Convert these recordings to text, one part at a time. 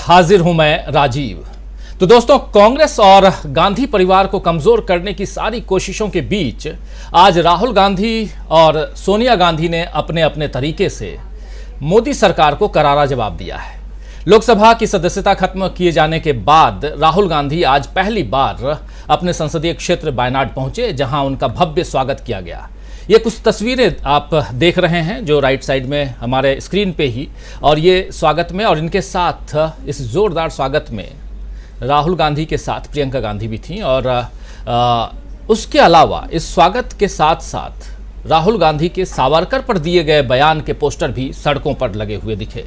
हाजिर हूं मैं राजीव। तो दोस्तों, कांग्रेस और गांधी परिवार को कमजोर करने की सारी कोशिशों के बीच आज राहुल गांधी और सोनिया गांधी ने अपने अपने तरीके से मोदी सरकार को करारा जवाब दिया है। लोकसभा की सदस्यता खत्म किए जाने के बाद राहुल गांधी आज पहली बार अपने संसदीय क्षेत्र वायनाड पहुंचे, जहां उनका भव्य स्वागत किया गया। ये कुछ तस्वीरें आप देख रहे हैं जो राइट साइड में हमारे स्क्रीन पे ही, और ये स्वागत में और इनके साथ इस जोरदार स्वागत में राहुल गांधी के साथ प्रियंका गांधी भी थीं। और उसके अलावा इस स्वागत के साथ साथ राहुल गांधी के सावरकर पर दिए गए बयान के पोस्टर भी सड़कों पर लगे हुए दिखे,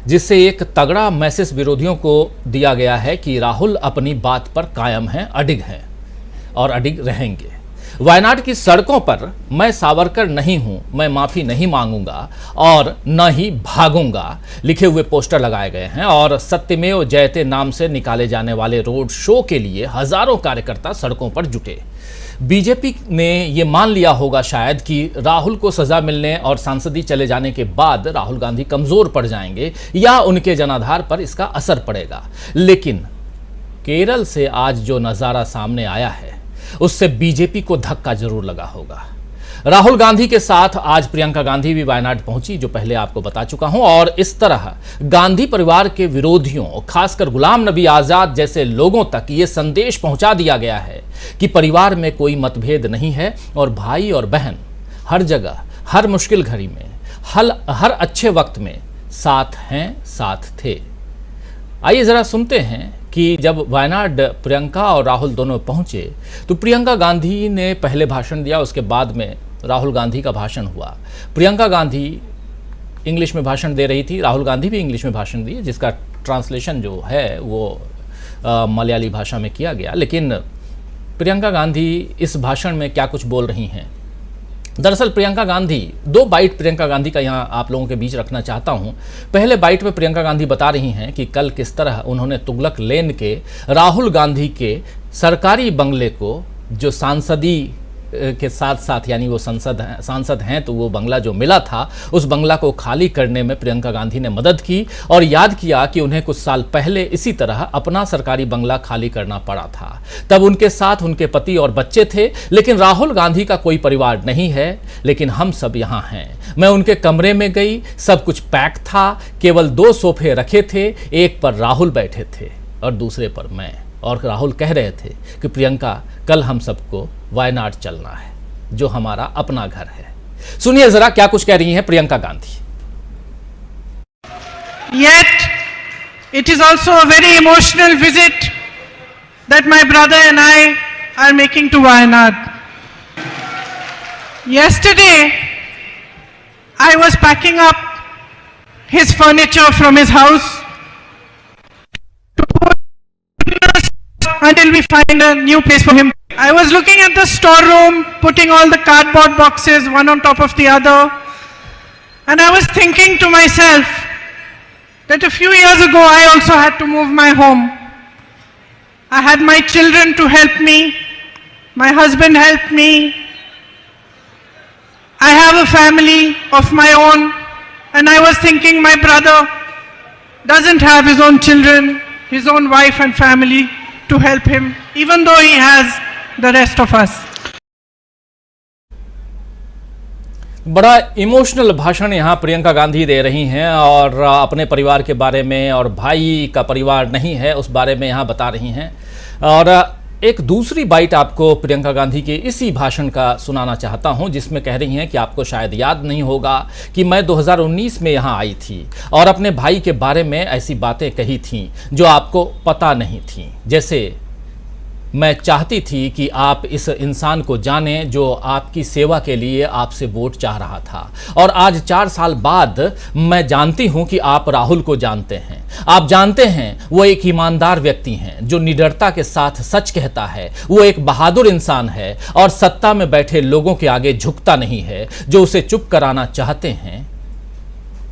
जिससे एक तगड़ा मैसेज विरोधियों को दिया गया है कि राहुल अपनी बात पर कायम हैं, अडिग हैं और अडिग रहेंगे। वायनाड की सड़कों पर मैं सावरकर नहीं हूं, मैं माफी नहीं मांगूंगा और न ही भागूंगा लिखे हुए पोस्टर लगाए गए हैं। और सत्यमेव जयते नाम से निकाले जाने वाले रोड शो के लिए हजारों कार्यकर्ता सड़कों पर जुटे। बीजेपी ने ये मान लिया होगा शायद कि राहुल को सजा मिलने और सांसदी चले जाने के बाद राहुल गांधी कमजोर पड़ जाएंगे या उनके जनाधार पर इसका असर पड़ेगा। लेकिन केरल से आज जो नजारा सामने आया है उससे बीजेपी को धक्का जरूर लगा होगा। राहुल गांधी के साथ आज प्रियंका गांधी भी वायनाड पहुंची, जो पहले आपको बता चुका हूं। और इस तरह गांधी परिवार के विरोधियों, खासकर गुलाम नबी आजाद जैसे लोगों तक ये संदेश पहुंचा दिया गया है कि परिवार में कोई मतभेद नहीं है और भाई और बहन हर जगह, हर मुश्किल घड़ी में, हर अच्छे वक्त में साथ हैं, साथ थे। आइए जरा सुनते हैं कि जब वायनाड प्रियंका और राहुल दोनों पहुंचे तो प्रियंका गांधी ने पहले भाषण दिया, उसके बाद में राहुल गांधी का भाषण हुआ। प्रियंका गांधी इंग्लिश में भाषण दे रही थी, राहुल गांधी भी इंग्लिश में भाषण दिए, जिसका ट्रांसलेशन जो है वो मलयाली भाषा में किया गया। लेकिन प्रियंका गांधी इस भाषण में क्या कुछ बोल रही हैं। दरअसल प्रियंका गांधी, दो बाइट प्रियंका गांधी का यहाँ आप लोगों के बीच रखना चाहता हूँ। पहले बाइट में प्रियंका गांधी बता रही हैं कि कल किस तरह उन्होंने तुगलक लेन के राहुल गांधी के सरकारी बंगले को, जो सांसदी के साथ साथ यानी वो सांसद हैं तो वो बंगला जो मिला था, उस बंगला को खाली करने में प्रियंका गांधी ने मदद की और याद किया कि उन्हें कुछ साल पहले इसी तरह अपना सरकारी बंगला खाली करना पड़ा था। तब उनके साथ उनके पति और बच्चे थे, लेकिन राहुल गांधी का कोई परिवार नहीं है, लेकिन हम सब यहाँ हैं। मैं उनके कमरे में गई, सब कुछ पैक था, केवल 2 सोफे रखे थे, एक पर राहुल बैठे थे और दूसरे पर मैं। और राहुल कह रहे थे कि प्रियंका, कल हम सबको वायनाड चलना है, जो हमारा अपना घर है। सुनिए जरा क्या कुछ कह रही हैं Priyanka Gandhi. Yet it is also a very emotional visit that my brother and I are making to Wayanad. Yesterday I was packing up his furniture from his house until we find a new place for him. I was looking at the storeroom, putting all the cardboard boxes one on top of the other, and I was thinking to myself that a few years ago I also had to move my home. I had my children to help me, my husband helped me, I have a family of my own, and I was thinking my brother doesn't have his own children, his own wife and family to help him, even though he has the rest of us. बड़ा emotional भाषण यहाँ प्रियंका गांधी दे रही हैं और अपने परिवार के बारे में, और भाई का परिवार नहीं है उस बारे में यहाँ बता रही हैं। और एक दूसरी बाइट आपको प्रियंका गांधी के इसी भाषण का सुनाना चाहता हूं, जिसमें कह रही हैं कि आपको शायद याद नहीं होगा कि मैं 2019 में यहां आई थी और अपने भाई के बारे में ऐसी बातें कही थीं जो आपको पता नहीं थीं। जैसे मैं चाहती थी कि आप इस इंसान को जानें जो आपकी सेवा के लिए आपसे वोट चाह रहा था, और आज 4 साल बाद मैं जानती हूं कि आप राहुल को जानते हैं। आप जानते हैं वो एक ईमानदार व्यक्ति हैं जो निडरता के साथ सच कहता है, वो एक बहादुर इंसान है और सत्ता में बैठे लोगों के आगे झुकता नहीं है, जो उसे चुप कराना चाहते हैं।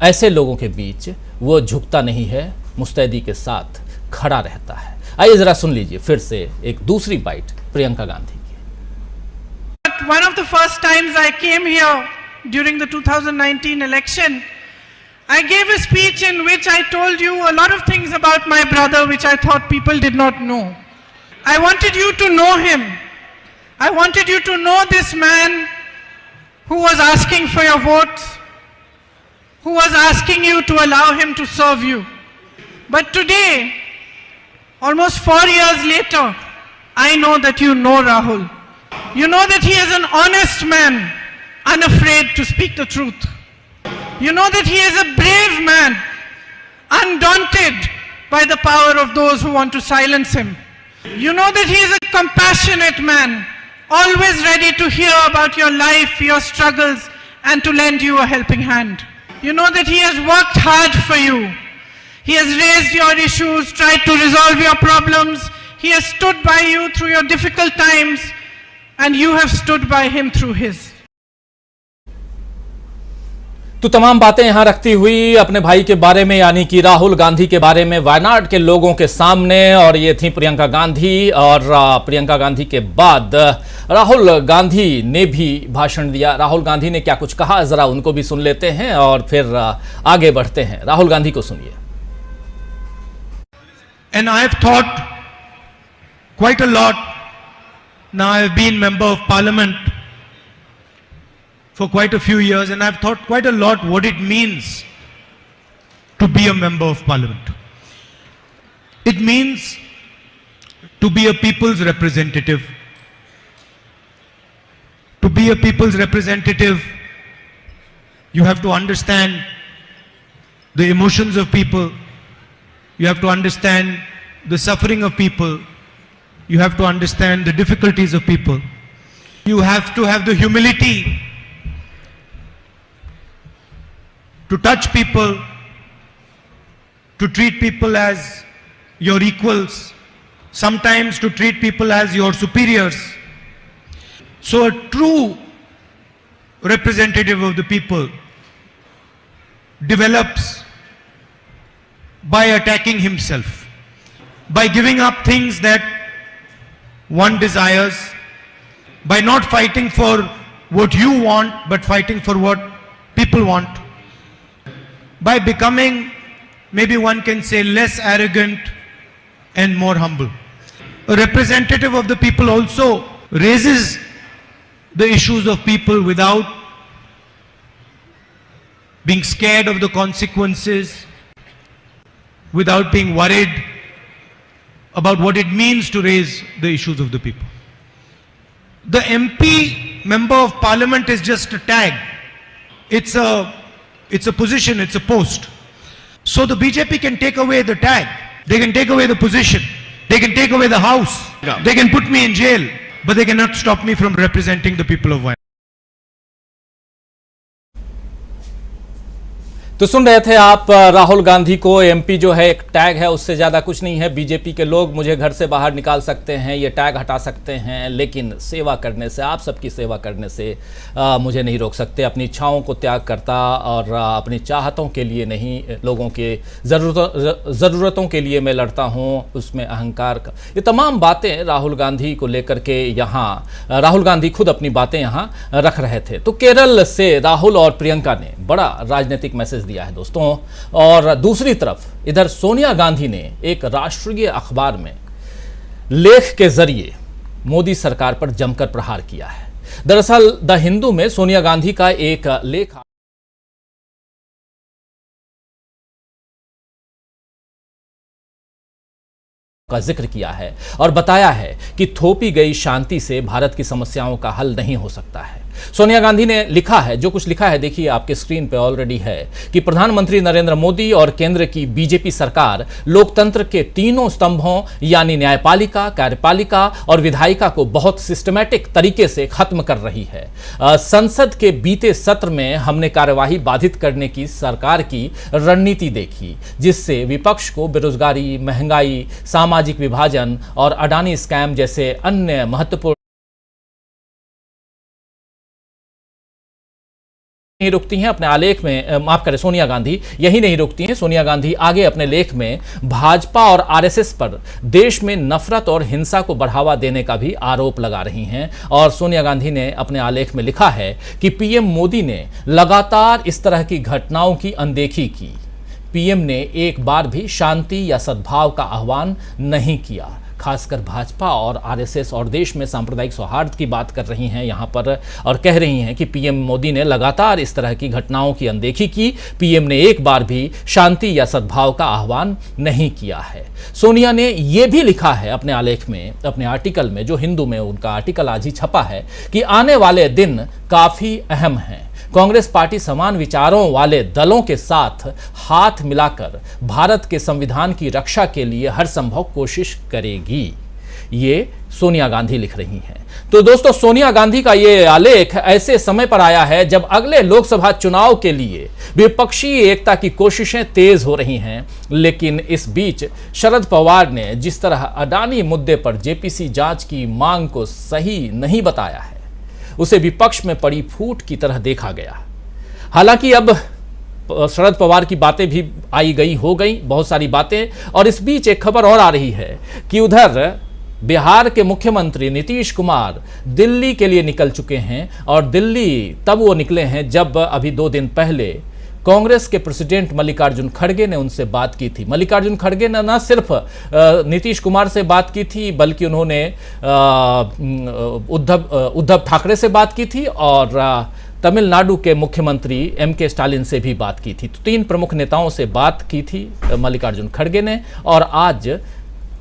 ऐसे लोगों के बीच वो झुकता नहीं है, मुस्तैदी के साथ खड़ा रहता है। आइए जरा सुन लीजिए फिर से एक दूसरी बाइट प्रियंका गांधी की। One of the first times I came here during the 2019 election, I gave a speech in which I told you a lot of things about my brother which I thought people did not know. I wanted you to know him. I wanted you to know this man who was asking for your votes, who was asking you to allow him to serve you. But today, almost 4 years later, I know that you know Rahul. You know that he is an honest man, unafraid to speak the truth. You know that he is a brave man, undaunted by the power of those who want to silence him. You know that he is a compassionate man, always ready to hear about your life, your struggles, and to lend you a helping hand. You know that he has worked hard for you. He has raised your issues, tried to resolve your problems. He has stood by you through your difficult times, and you have stood by him through his. तो तमाम बातें यहां रखती हुई अपने भाई के बारे में यानी कि राहुल गांधी के बारे में वायनाड के लोगों के सामने, और ये थी प्रियंका गांधी। और प्रियंका गांधी के बाद राहुल गांधी ने भी भाषण दिया। राहुल गांधी ने क्या कुछ कहा, जरा उनको भी सुन लेते हैं और फिर आगे बढ़ते हैं। राहुल गांधी को सुनिए। And I have thought quite a lot. Now I have been member of parliament for quite a few years, and I've thought quite a lot what it means to be a member of parliament. It means to be a people's representative. To be a people's representative, you have to understand the emotions of people. You have to understand the suffering of people. You have to understand the difficulties of people. You have to have the humility to touch people, to treat people as your equals, sometimes to treat people as your superiors. So a true representative of the people develops by attacking himself, by giving up things that one desires, by not fighting for what you want, but fighting for what people want, by becoming, maybe one can say, less arrogant and more humble. A representative of the people also raises the issues of people without being scared of the consequences, without being worried about what it means to raise the issues of the people. The MP, member of parliament, is just a tag. It's a position, it's a post. So the BJP can take away the tag, they can take away the position, they can take away the house, they can put me in jail, but they cannot stop me from representing the people of Wayanad. तो सुन रहे थे आप राहुल गांधी को। MP जो है एक tag है, उससे ज़्यादा कुछ नहीं है। बीजेपी के लोग मुझे घर से बाहर निकाल सकते हैं, ये टैग हटा सकते हैं, लेकिन सेवा करने से, आप सबकी सेवा करने से मुझे नहीं रोक सकते। अपनी इच्छाओं को त्याग करता और अपनी चाहतों के लिए नहीं, लोगों के ज़रूरतों के लिए मैं लड़ता हूँ, उसमें अहंकार का, ये तमाम बातें राहुल गांधी को लेकर के यहाँ राहुल गांधी खुद अपनी बातें यहाँ रख रहे थे। तो केरल से राहुल और प्रियंका ने बड़ा राजनीतिक मैसेज दिया है दोस्तों। और दूसरी तरफ इधर सोनिया गांधी ने एक राष्ट्रीय अखबार में लेख के जरिए मोदी सरकार पर जमकर प्रहार किया है। दरअसल द हिंदू में सोनिया गांधी का एक लेख का जिक्र किया है और बताया है कि थोपी गई शांति से भारत की समस्याओं का हल नहीं हो सकता है। सोनिया गांधी ने लिखा है, जो कुछ लिखा है देखिए आपके स्क्रीन पे ऑलरेडी है, कि प्रधानमंत्री नरेंद्र मोदी और केंद्र की बीजेपी सरकार लोकतंत्र के तीनों स्तंभों यानी न्यायपालिका, कार्यपालिका और विधायिका को बहुत सिस्टमैटिक तरीके से खत्म कर रही है। संसद के बीते सत्र में हमने कार्यवाही बाधित करने की सरकार की रणनीति देखी, जिससे विपक्ष को बेरोजगारी, महंगाई, सामाजिक विभाजन और अडानी स्कैम जैसे अन्य महत्वपूर्ण नहीं रुकती हैं अपने आलेख में, माफ करें सोनिया गांधी यही नहीं रुकती हैं। सोनिया गांधी आगे अपने लेख में भाजपा और आरएसएस पर देश में नफरत और हिंसा को बढ़ावा देने का भी आरोप लगा रही हैं। और सोनिया गांधी ने अपने आलेख में लिखा है कि पीएम मोदी ने लगातार इस तरह की घटनाओं की अनदेखी की। पीएम ने एक बार भी शांति या सद्भाव का आह्वान नहीं किया। खासकर भाजपा और आरएसएस और देश में सांप्रदायिक सौहार्द की बात कर रही हैं यहाँ पर, और कह रही हैं कि पीएम मोदी ने लगातार इस तरह की घटनाओं की अनदेखी की। पीएम ने एक बार भी शांति या सद्भाव का आह्वान नहीं किया है। सोनिया ने यह भी लिखा है अपने आलेख में, अपने आर्टिकल में, जो हिंदू में उनका आर्टिकल आज ही छपा है, कि आने वाले दिन काफी अहम हैं। कांग्रेस पार्टी समान विचारों वाले दलों के साथ हाथ मिलाकर भारत के संविधान की रक्षा के लिए हर संभव कोशिश करेगी। ये सोनिया गांधी लिख रही हैं। तो दोस्तों, सोनिया गांधी का ये आलेख ऐसे समय पर आया है जब अगले लोकसभा चुनाव के लिए विपक्षी एकता की कोशिशें तेज हो रही हैं। लेकिन इस बीच शरद पवार ने जिस तरह अडानी मुद्दे पर जेपीसी जांच की मांग को सही नहीं बताया है, उसे विपक्ष में पड़ी फूट की तरह देखा गया। हालांकि अब शरद पवार की बातें भी आई गई हो गई, बहुत सारी बातें। और इस बीच एक खबर और आ रही है कि उधर बिहार के मुख्यमंत्री नीतीश कुमार दिल्ली के लिए निकल चुके हैं। और दिल्ली तब वो निकले हैं जब अभी 2 दिन पहले कांग्रेस के प्रेसिडेंट मल्लिकार्जुन खड़गे ने उनसे बात की थी। मल्लिकार्जुन खड़गे ने न सिर्फ नीतीश कुमार से बात की थी, बल्कि उन्होंने उद्धव ठाकरे से बात की थी और तमिलनाडु के मुख्यमंत्री एमके स्टालिन से भी बात की थी। तो 3 प्रमुख नेताओं से बात की थी मल्लिकार्जुन खड़गे ने। और आज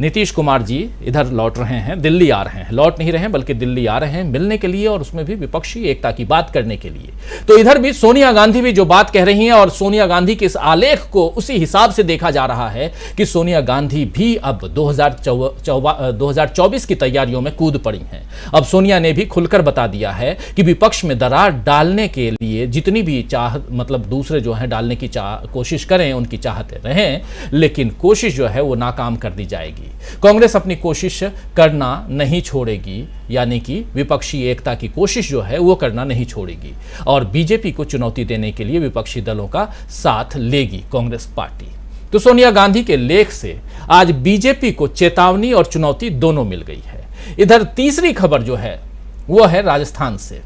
नीतीश कुमार जी इधर लौट रहे हैं, दिल्ली आ रहे हैं, लौट नहीं रहे हैं बल्कि दिल्ली आ रहे हैं मिलने के लिए, और उसमें भी विपक्षी एकता की बात करने के लिए। तो इधर भी सोनिया गांधी भी जो बात कह रही हैं, और सोनिया गांधी के इस आलेख को उसी हिसाब से देखा जा रहा है कि सोनिया गांधी भी अब 2024 की तैयारियों में कूद पड़ी हैं। अब सोनिया ने भी खुलकर बता दिया है कि विपक्ष में दरार डालने के लिए जितनी भी मतलब दूसरे जो है डालने की कोशिश करें, उनकी चाहते रहें, लेकिन कोशिश जो है वो नाकाम कर दी जाएगी। कांग्रेस अपनी कोशिश करना नहीं छोड़ेगी, यानी कि विपक्षी एकता की कोशिश जो है वो करना नहीं छोड़ेगी, और बीजेपी को चुनौती देने के लिए विपक्षी दलों का साथ लेगी कांग्रेस पार्टी। तो सोनिया गांधी के लेख से आज बीजेपी को चेतावनी और चुनौती दोनों मिल गई है। इधर तीसरी खबर जो है वो है राजस्थान से।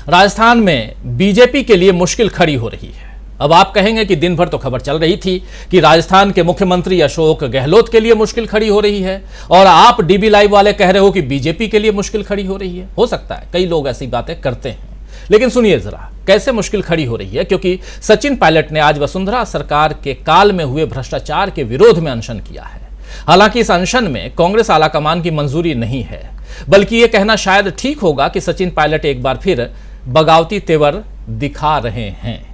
राजस्थान में बीजेपी के लिए मुश्किल खड़ी हो रही है। अब आप कहेंगे कि दिन भर तो खबर चल रही थी कि राजस्थान के मुख्यमंत्री अशोक गहलोत के लिए मुश्किल खड़ी हो रही है, और आप डीबी लाइव वाले कह रहे हो कि बीजेपी के लिए मुश्किल खड़ी हो रही है। हो सकता है, कई लोग ऐसी बातें करते हैं, लेकिन सुनिए जरा कैसे मुश्किल खड़ी हो रही है। क्योंकि सचिन पायलट ने आज वसुंधरा सरकार के काल में हुए भ्रष्टाचार के विरोध में अनशन किया है। हालांकि इस अनशन में कांग्रेस आलाकमान की मंजूरी नहीं है, बल्कि यह कहना शायद ठीक होगा कि सचिन पायलट एक बार फिर बगावती तेवर दिखा रहे हैं।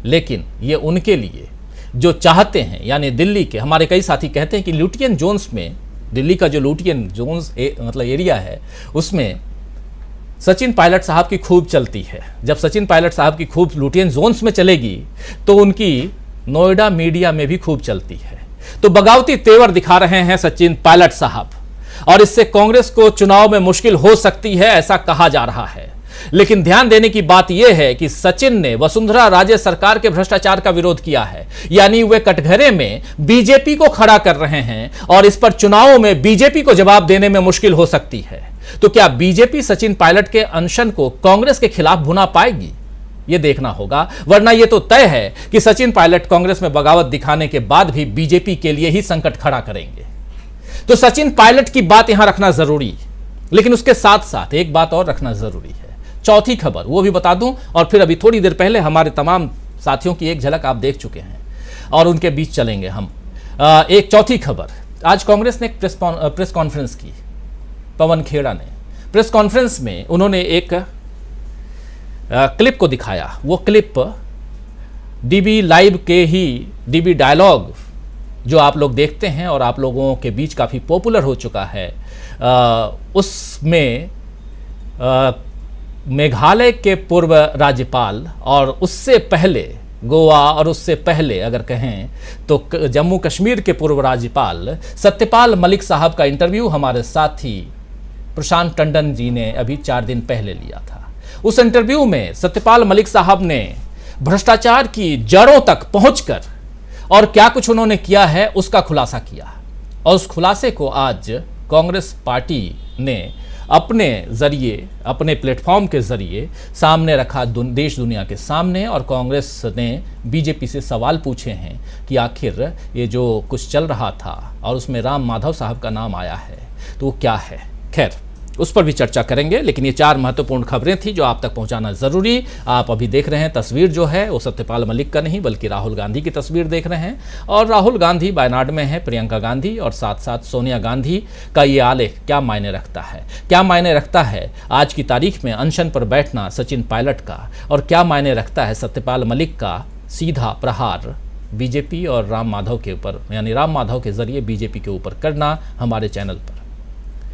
लेकिन ये उनके लिए जो चाहते हैं, यानी दिल्ली के, हमारे कई साथी कहते हैं कि लुटियन जोन्स में, दिल्ली का जो लुटियन जोन्स मतलब एरिया है, उसमें सचिन पायलट साहब की खूब चलती है। जब सचिन पायलट साहब की खूब लुटियन जोन्स में चलेगी तो उनकी नोएडा मीडिया में भी खूब चलती है। तो बगावती तेवर दिखा रहे हैं सचिन पायलट साहब, और इससे कांग्रेस को चुनाव में मुश्किल हो सकती है, ऐसा कहा जा रहा है। लेकिन ध्यान देने की बात यह है कि सचिन ने वसुंधरा राजे सरकार के भ्रष्टाचार का विरोध किया है, यानी वे कटघरे में बीजेपी को खड़ा कर रहे हैं, और इस पर चुनावों में बीजेपी को जवाब देने में मुश्किल हो सकती है। तो क्या बीजेपी सचिन पायलट के अनशन को कांग्रेस के खिलाफ भुना पाएगी? यह देखना होगा, वरना यह तो तय है कि सचिन पायलट कांग्रेस में बगावत दिखाने के बाद भी बीजेपी के लिए ही संकट खड़ा करेंगे। तो सचिन पायलट की बात यहां रखना जरूरी, लेकिन उसके साथ साथ एक बात और रखना जरूरी है। चौथी खबर वो भी बता दूं, और फिर अभी थोड़ी देर पहले हमारे तमाम साथियों की एक झलक आप देख चुके हैं, और उनके बीच चलेंगे हम। एक चौथी खबर, आज कांग्रेस ने एक प्रेस कॉन्फ्रेंस की। पवन खेड़ा ने प्रेस कॉन्फ्रेंस में उन्होंने एक क्लिप को दिखाया। वो क्लिप डीबी लाइव के ही डीबी डायलॉग जो आप लोग देखते हैं और आप लोगों के बीच काफ़ी पॉपुलर हो चुका है, उसमें मेघालय के पूर्व राज्यपाल और उससे पहले गोवा और उससे पहले अगर कहें तो जम्मू कश्मीर के पूर्व राज्यपाल सत्यपाल मलिक साहब का इंटरव्यू हमारे साथी प्रशांत टंडन जी ने अभी 4 दिन पहले लिया था। उस इंटरव्यू में सत्यपाल मलिक साहब ने भ्रष्टाचार की जड़ों तक पहुंचकर और क्या कुछ उन्होंने किया है उसका खुलासा किया, और उस खुलासे को आज कांग्रेस पार्टी ने अपने जरिए, अपने प्लेटफॉर्म के जरिए सामने रखा देश दुनिया के सामने। और कांग्रेस ने बीजेपी से सवाल पूछे हैं कि आखिर ये जो कुछ चल रहा था और उसमें राम माधव साहब का नाम आया है तो वो क्या है। खैर, उस पर भी चर्चा करेंगे, लेकिन ये 4 महत्वपूर्ण खबरें थी जो आप तक पहुंचाना जरूरी। आप अभी देख रहे हैं तस्वीर जो है वो सत्यपाल मलिक का नहीं बल्कि राहुल गांधी की तस्वीर देख रहे हैं, और राहुल गांधी वायनाड में है, प्रियंका गांधी और साथ साथ सोनिया गांधी का ये आलेख क्या मायने रखता है। क्या मायने रखता है आज की तारीख में अनशन पर बैठना सचिन पायलट का, और क्या मायने रखता है सत्यपाल मलिक का सीधा प्रहार बीजेपी और राम माधव के ऊपर, यानी राम माधव के जरिए बीजेपी के ऊपर करना हमारे चैनल पर।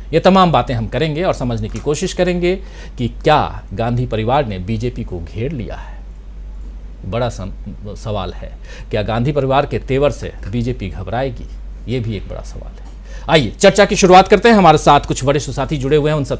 ये तमाम बातें हम करेंगे और समझने की कोशिश करेंगे कि क्या गांधी परिवार ने बीजेपी को घेर लिया है। बड़ा सवाल है, क्या गांधी परिवार के तेवर से बीजेपी घबराएगी? ये भी एक बड़ा सवाल है। आइए चर्चा की शुरुआत करते हैं। हमारे साथ कुछ वरिष्ठ साथी जुड़े हुए हैं, उन सबसे